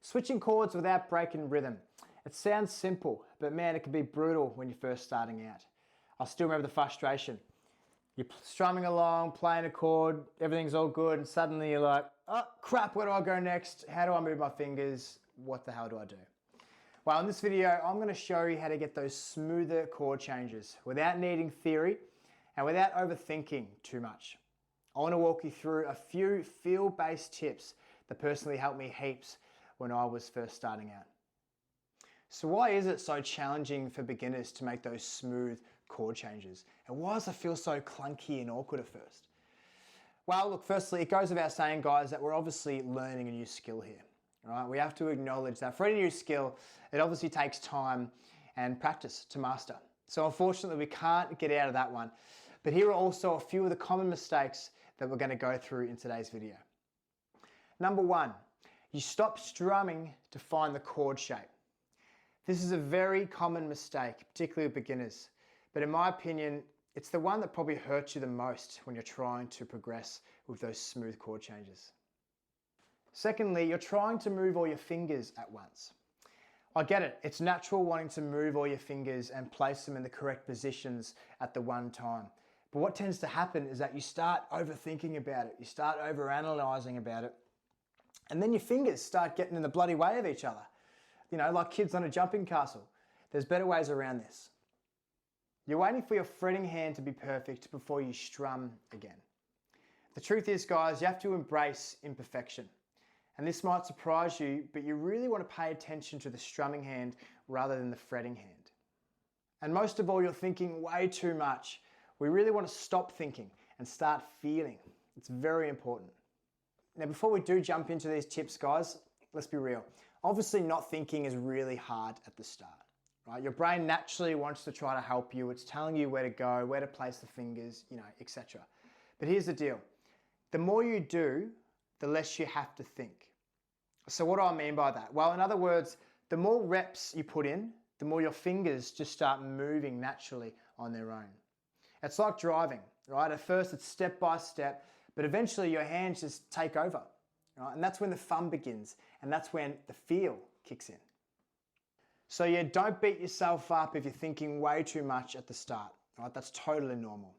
Switching chords without breaking rhythm. It sounds simple, but man, it can be brutal when you're first starting out. I still remember the frustration. You're strumming along, playing a chord, everything's all good, and suddenly you're like, oh crap, where do I go next? How do I move my fingers? What the hell do I do? Well, in this video, I'm going to show you how to get those smoother chord changes without needing theory and without overthinking too much. I want to walk you through a few feel-based tips that personally helped me heaps when I was first starting out. So why is it so challenging for beginners to make those smooth chord changes? And why does it feel so clunky and awkward at first? Well, look, firstly, it goes without saying, guys, that we're obviously learning a new skill here. Right? We have to acknowledge that for any new skill, it obviously takes time and practice to master. So unfortunately, we can't get out of that one. But here are also a few of the common mistakes that we're going to go through in today's video. Number one, you stop strumming to find the chord shape. This is a very common mistake, particularly with beginners. But in my opinion, it's the one that probably hurts you the most when you're trying to progress with those smooth chord changes. Secondly, you're trying to move all your fingers at once. I get it, it's natural wanting to move all your fingers and place them in the correct positions at the one time. But what tends to happen is that you start overthinking about it, you start overanalyzing about it, and then your fingers start getting in the bloody way of each other. You know, like kids on a jumping castle. There's better ways around this. You're waiting for your fretting hand to be perfect before you strum again. The truth is, guys, you have to embrace imperfection. And this might surprise you, but you really want to pay attention to the strumming hand rather than the fretting hand. And most of all, you're thinking way too much. We really want to stop thinking and start feeling. It's very important. Now, before we do jump into these tips, guys, let's be real. Obviously, not thinking is really hard at the start, right? Your brain naturally wants to try to help you. It's telling you where to go, where to place the fingers, etc. But here's the deal. The more you do, the less you have to think. So what do I mean by that? Well, in other words, the more reps you put in, the more your fingers just start moving naturally on their own. It's like driving, right? At first, it's step by step, but eventually your hands just take over, right? And that's when the fun begins, and that's when the feel kicks in. So yeah, don't beat yourself up if you're thinking way too much at the start, right? That's totally normal.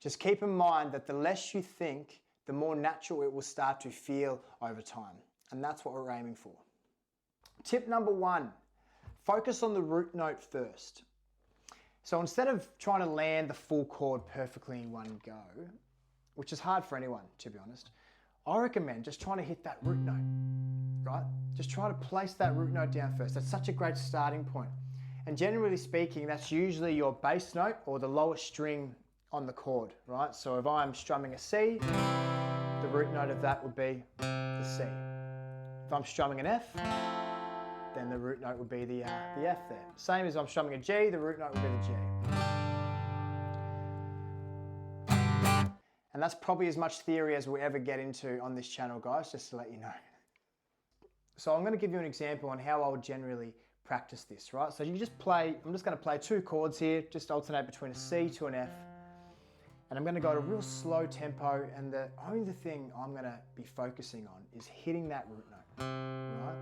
Just keep in mind that the less you think, the more natural it will start to feel over time. And that's what we're aiming for. Tip number one, focus on the root note first. So instead of trying to land the full chord perfectly in one go, which is hard for anyone, to be honest, I recommend just trying to hit that root note, right? Just try to place that root note down first. That's such a great starting point. And generally speaking, that's usually your bass note or the lowest string on the chord, right? So if I'm strumming a C, the root note of that would be the C. If I'm strumming an F, then the root note would be the F there. Same as I'm strumming a G, the root note would be the G. And that's probably as much theory as we'll ever get into on this channel, guys, just to let you know. So I'm going to give you an example on how I would generally practice this, right? So you just play, I'm just going to play two chords here, just alternate between a C to an F. And I'm going to go at a real slow tempo, and the only thing I'm going to be focusing on is hitting that root note, right?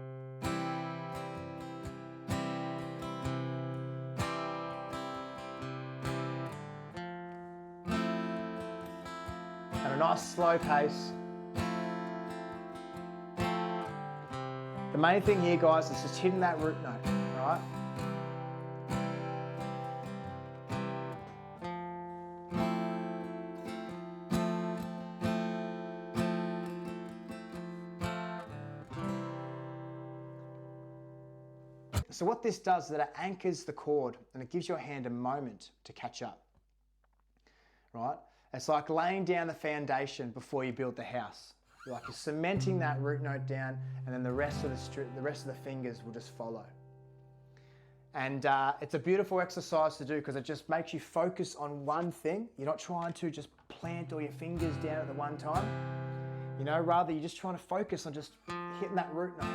At a nice slow pace. The main thing here, guys, is just hitting that root note, right? So what this does is that it anchors the chord and it gives your hand a moment to catch up, right? It's like laying down the foundation before you build the house. You're cementing that root note down, and then the rest of the fingers will just follow. And it's a beautiful exercise to do because it just makes you focus on one thing. You're not trying to just plant all your fingers down at the one time. Rather you're just trying to focus on just hitting that root note.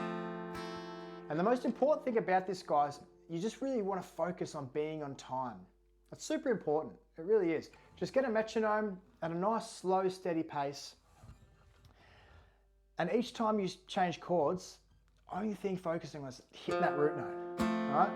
And the most important thing about this, guys, you just really want to focus on being on time. That's super important. It really is. Just get a metronome at a nice, slow, steady pace. And each time you change chords, only thing focusing was hitting that root note, all right?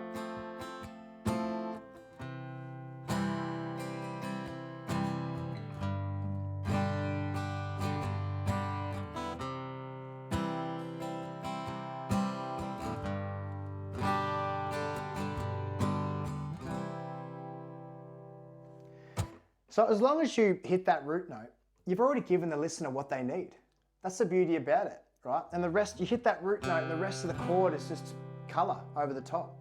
So as long as you hit that root note, you've already given the listener what they need. That's the beauty about it, right? And the rest, you hit that root note and the rest of the chord is just color over the top.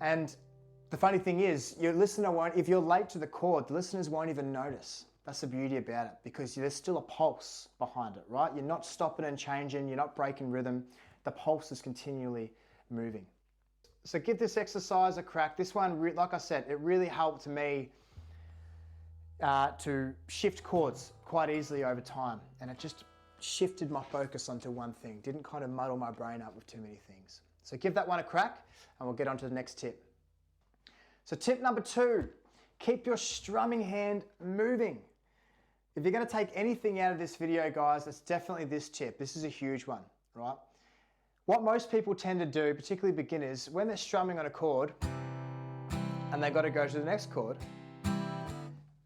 And the funny thing is, your listener won't, if you're late to the chord, the listeners won't even notice. That's the beauty about it, because there's still a pulse behind it, right? You're not stopping and changing, you're not breaking rhythm. The pulse is continually moving. So give this exercise a crack. This one, like I said, it really helped me to shift chords quite easily over time. And it just shifted my focus onto one thing. Didn't kind of muddle my brain up with too many things. So give that one a crack and we'll get on to the next tip. So tip number 2, keep your strumming hand moving. If you're going to take anything out of this video, guys, it's definitely this tip. This is a huge one, right? What most people tend to do, particularly beginners, when they're strumming on a chord and they've got to go to the next chord,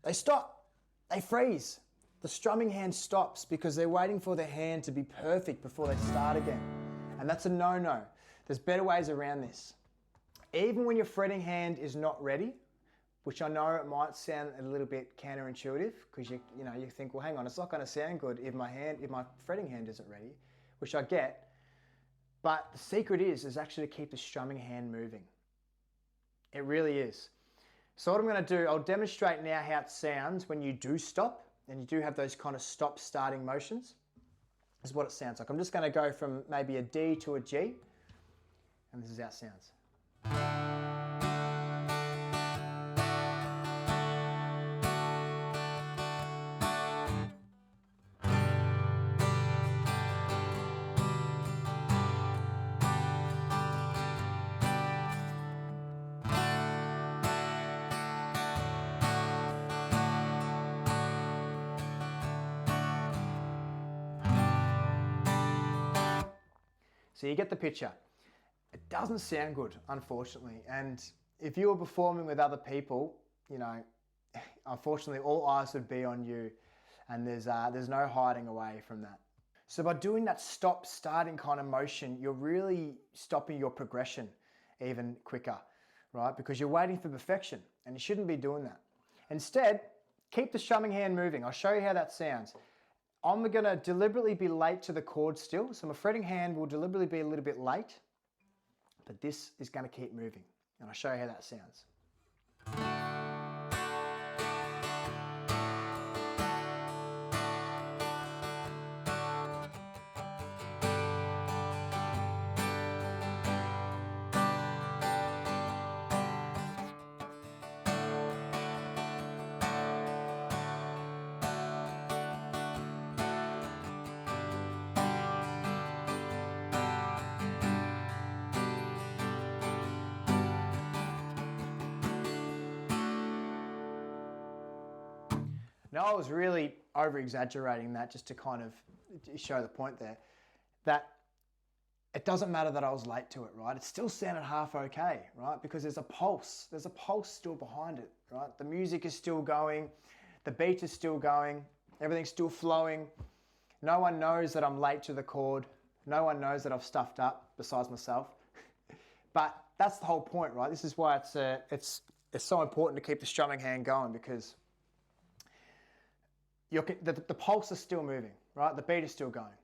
they stop, they freeze. The strumming hand stops because they're waiting for their hand to be perfect before they start again. And that's a no-no. There's better ways around this. Even when your fretting hand is not ready, which I know it might sound a little bit counterintuitive, because you think, well, hang on, it's not going to sound good if my fretting hand isn't ready, which I get. But the secret is actually to keep the strumming hand moving. It really is. So what I'm going to do, I'll demonstrate now how it sounds when you do stop, and you do have those kind of stop-starting motions. This is what it sounds like. I'm just going to go from maybe a D to a G, and this is how it sounds. So you get the picture. It doesn't sound good, unfortunately. And if you were performing with other people, unfortunately all eyes would be on you, and there's no hiding away from that. So by doing that stop-starting kind of motion, you're really stopping your progression even quicker, right? Because you're waiting for perfection, and you shouldn't be doing that. Instead, keep the strumming hand moving. I'll show you how that sounds. I'm going to deliberately be late to the chord still, so my fretting hand will deliberately be a little bit late, but this is going to keep moving, and I'll show you how that sounds. Now I was really over-exaggerating that just to kind of show the point there, that it doesn't matter that I was late to it, right? It still sounded half okay, right? Because there's a pulse still behind it, right? The music is still going, the beat is still going, everything's still flowing. No one knows that I'm late to the chord. No one knows that I've stuffed up besides myself. But that's the whole point, right? This is why it's so important to keep the strumming hand going, because the pulse is still moving, right? The beat is still going.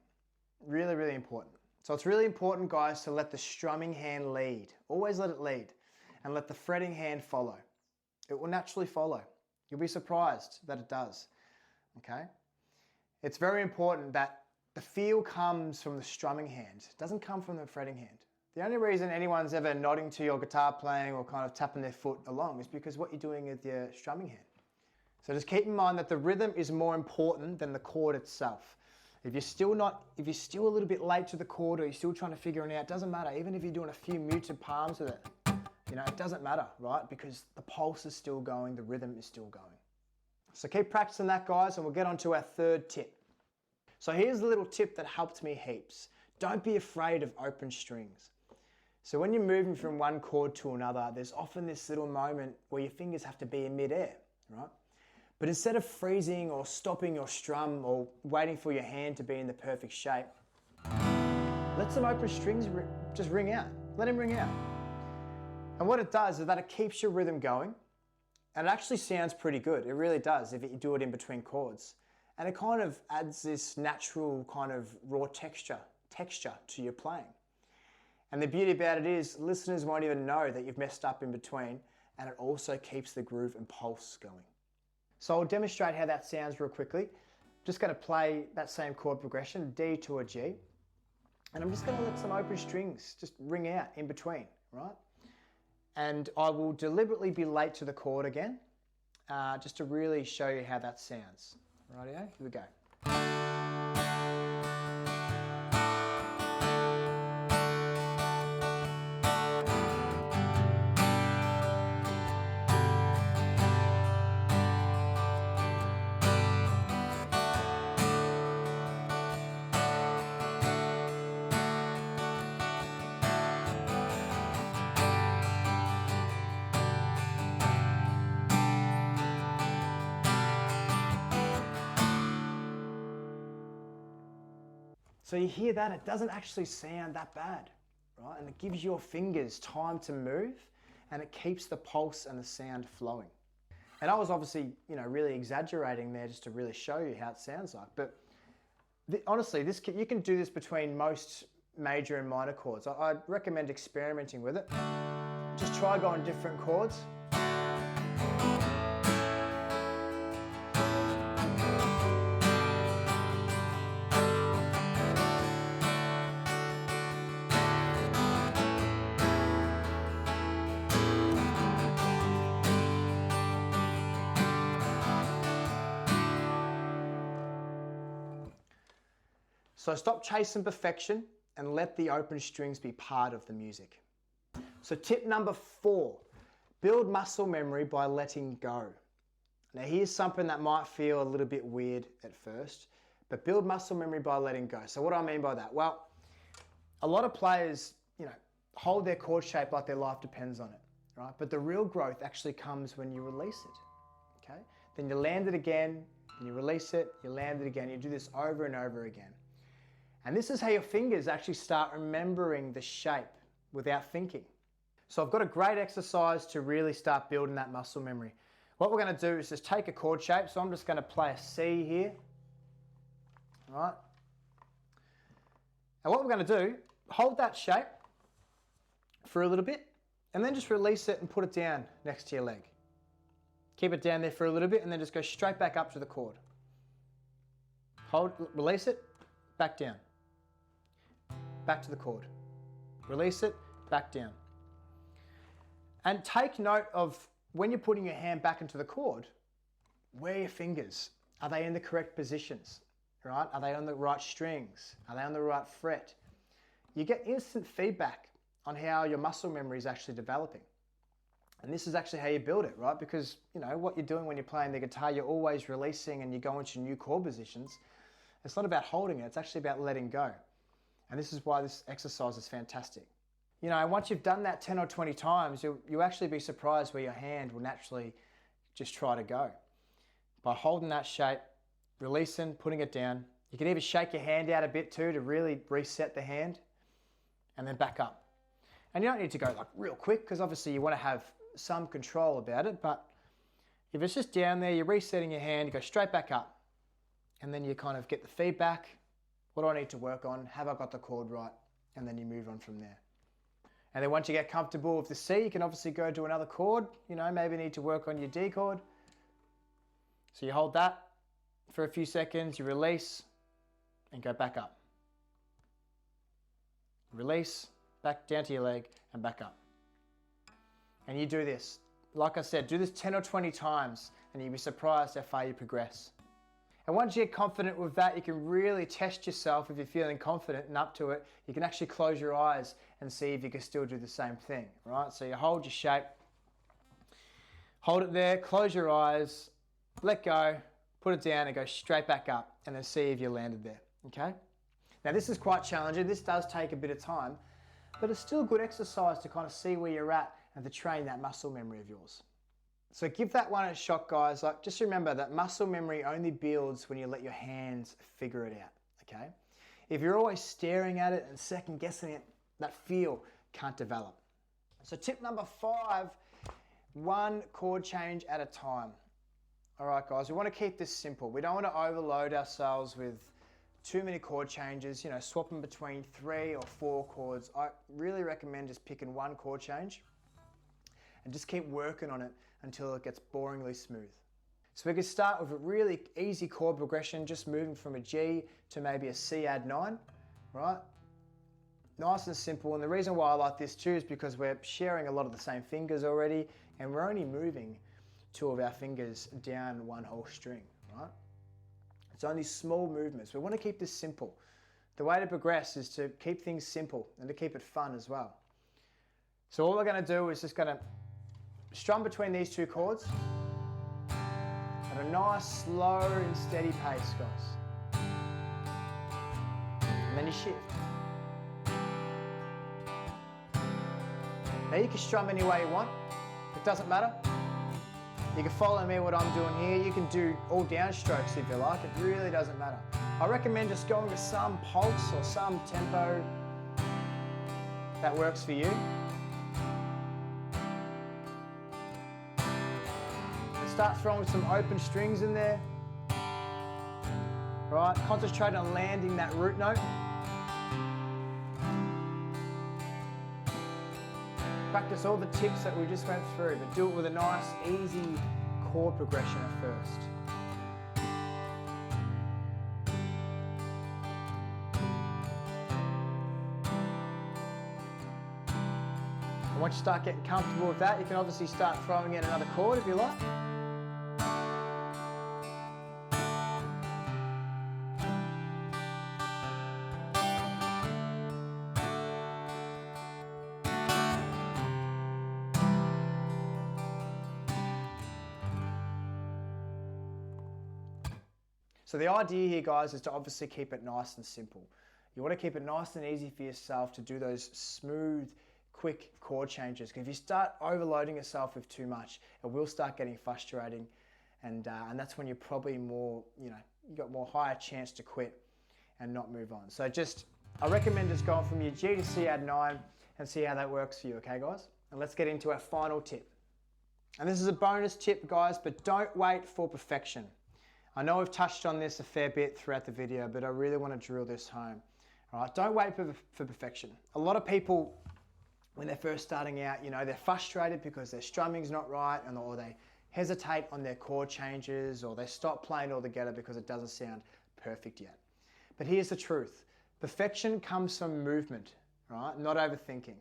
Really, really important. So it's really important, guys, to let the strumming hand lead. Always let it lead, and let the fretting hand follow. It will naturally follow. You'll be surprised that it does, okay? It's very important that the feel comes from the strumming hand. It doesn't come from the fretting hand. The only reason anyone's ever nodding to your guitar playing or kind of tapping their foot along is because what you're doing with your strumming hand. So just keep in mind that the rhythm is more important than the chord itself. If you're still a little bit late to the chord, or you're still trying to figure it out, it doesn't matter. Even if you're doing a few muted palms with it, it doesn't matter, right? Because the pulse is still going, the rhythm is still going. So keep practicing that, guys, and we'll get on to our third tip. So here's a little tip that helped me heaps. don't be afraid of open strings. So when you're moving from one chord to another, there's often this little moment where your fingers have to be in midair, right? But instead of freezing or stopping your strum or waiting for your hand to be in the perfect shape, let some open strings just ring out. Let them ring out. And what it does is that it keeps your rhythm going, and it actually sounds pretty good. It really does if you do it in between chords. And it kind of adds this natural kind of raw texture to your playing. And the beauty about it is listeners won't even know that you've messed up in between, and it also keeps the groove and pulse going. So I'll demonstrate how that sounds real quickly. Just going to play that same chord progression, D to a G, and I'm just going to let some open strings just ring out in between, right? And I will deliberately be late to the chord again, just to really show you how that sounds. Rightio, here we go. So you hear that, it doesn't actually sound that bad, right? And it gives your fingers time to move, and it keeps the pulse and the sound flowing. And I was obviously, really exaggerating there just to really show you how it sounds like. But honestly, you can do this between most major and minor chords. I'd recommend experimenting with it. Just try going different chords. So stop chasing perfection and let the open strings be part of the music. So tip number 4, build muscle memory by letting go. Now here's something that might feel a little bit weird at first, but build muscle memory by letting go. So what do I mean by that? Well, a lot of players, hold their chord shape like their life depends on it, right? But the real growth actually comes when you release it, okay? Then you land it again, and you release it, you land it again. You do this over and over again. And this is how your fingers actually start remembering the shape without thinking. So I've got a great exercise to really start building that muscle memory. What we're going to do is just take a chord shape. So I'm just going to play a C here. All right. And what we're going to do, hold that shape for a little bit, and then just release it and put it down next to your leg. Keep it down there for a little bit, and then just go straight back up to the chord. Hold, release it, back down. Back to the chord. Release it, back down. And take note of when you're putting your hand back into the chord, where are your fingers? Are they in the correct positions? Right? Are they on the right strings? Are they on the right fret? You get instant feedback on how your muscle memory is actually developing. And this is actually how you build it, right? Because what you're doing when you're playing the guitar, you're always releasing and you go into new chord positions. It's not about holding it, it's actually about letting go. And this is why this exercise is fantastic. And once you've done that 10 or 20 times, you'll actually be surprised where your hand will naturally just try to go. By holding that shape, releasing, putting it down. You can even shake your hand out a bit too to really reset the hand, and then back up. And you don't need to go like real quick, because obviously you want to have some control about it, but if it's just down there, you're resetting your hand, you go straight back up, and then you kind of get the feedback. What do I need to work on? Have I got the chord right? And then you move on from there. And then once you get comfortable with the C, you can obviously go to another chord. Maybe need to work on your D chord. So you hold that for a few seconds, you release, and go back up. Release, back down to your leg, and back up. And you do this. Like I said, do this 10 or 20 times, and you'll be surprised how far you progress. And once you get confident with that, you can really test yourself. If you're feeling confident and up to it, you can actually close your eyes and see if you can still do the same thing, right? So you hold your shape, hold it there, close your eyes, let go, put it down and go straight back up, and then see if you landed there, okay? Now this is quite challenging, this does take a bit of time, but it's still a good exercise to kind of see where you're at and to train that muscle memory of yours. So give that one a shot, guys. Like, just remember that muscle memory only builds when you let your hands figure it out, okay? If you're always staring at it and second guessing it, that feel can't develop. So tip number 5, one chord change at a time. All right, guys, we want to keep this simple. We don't want to overload ourselves with too many chord changes, you know, swapping between 3 or 4 chords. I really recommend just picking one chord change and just keep working on it until it gets boringly smooth. So we can start with a really easy chord progression, just moving from a G to maybe a C add 9, right? Nice and simple, and the reason why I like this too is because we're sharing a lot of the same fingers already, and we're only moving 2 of our fingers down one whole string, right? It's only small movements. We want to keep this simple. The way to progress is to keep things simple and to keep it fun as well. So all we're going to do is just going to strum between these 2 chords at a nice, slow and steady pace, guys. And then you shift. Now you can strum any way you want. It doesn't matter. You can follow me what I'm doing here. You can do all downstrokes if you like. It really doesn't matter. I recommend just going to some pulse or some tempo that works for you. Start throwing some open strings in there. Right, concentrate on landing that root note. Practice all the tips that we just went through, but do it with a nice, easy chord progression at first. And once you start getting comfortable with that, you can obviously start throwing in another chord if you like. So the idea here, guys, is to obviously keep it nice and simple. You want to keep it nice and easy for yourself to do those smooth, quick chord changes. Because if you start overloading yourself with too much, it will start getting frustrating, and that's when you're probably more, you got more higher chance to quit and not move on. So I recommend just going from your G to C add 9 and see how that works for you, okay, guys? And let's get into our final tip. And this is a bonus tip, guys, but don't wait for perfection. I know we've touched on this a fair bit throughout the video, but I really want to drill this home. All right, don't wait for perfection. A lot of people, when they're first starting out, they're frustrated because their strumming's not right, or they hesitate on their chord changes, or they stop playing altogether because it doesn't sound perfect yet. But here's the truth. Perfection comes from movement, right? Not overthinking.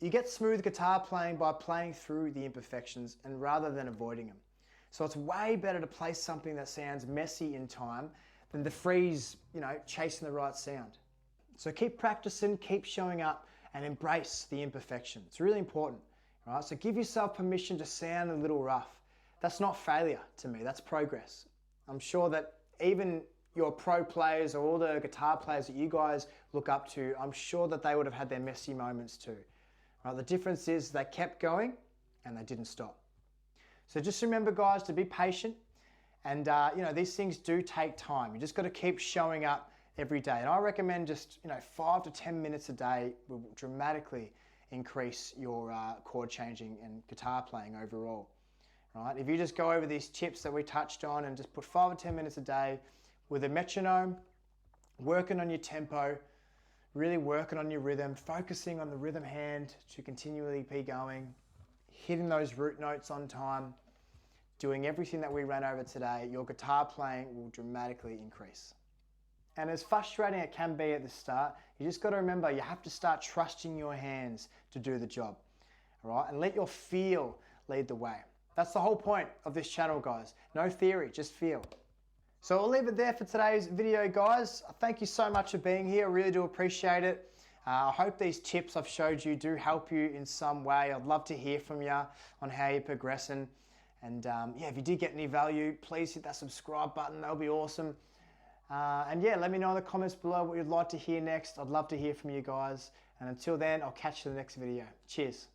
You get smooth guitar playing by playing through the imperfections and rather than avoiding them. So it's way better to play something that sounds messy in time than to freeze, chasing the right sound. So keep practicing, keep showing up, and embrace the imperfection. It's really important, right? So give yourself permission to sound a little rough. That's not failure to me, that's progress. I'm sure that even your pro players or all the guitar players that you guys look up to, I'm sure that they would have had their messy moments too. Right? The difference is they kept going and they didn't stop. So just remember, guys, to be patient, and these things do take time. You just got to keep showing up every day. And I recommend just 5 to 10 minutes a day will dramatically increase your chord changing and guitar playing overall. Right? If you just go over these tips that we touched on and just put 5 or 10 minutes a day with a metronome, working on your tempo, really working on your rhythm, focusing on the rhythm hand to continually be going, hitting those root notes on time, doing everything that we ran over today, your guitar playing will dramatically increase. And as frustrating it can be at the start, you just got to remember you have to start trusting your hands to do the job, all right? And let your feel lead the way. That's the whole point of this channel, guys. No theory, just feel. So I'll leave it there for today's video, guys. Thank you so much for being here. I really do appreciate it. I hope these tips I've showed you do help you in some way. I'd love to hear from you on how you're progressing. And if you did get any value, please hit that subscribe button. That'll be awesome. And yeah, let me know in the comments below what you'd like to hear next. I'd love to hear from you guys. And until then, I'll catch you in the next video. Cheers.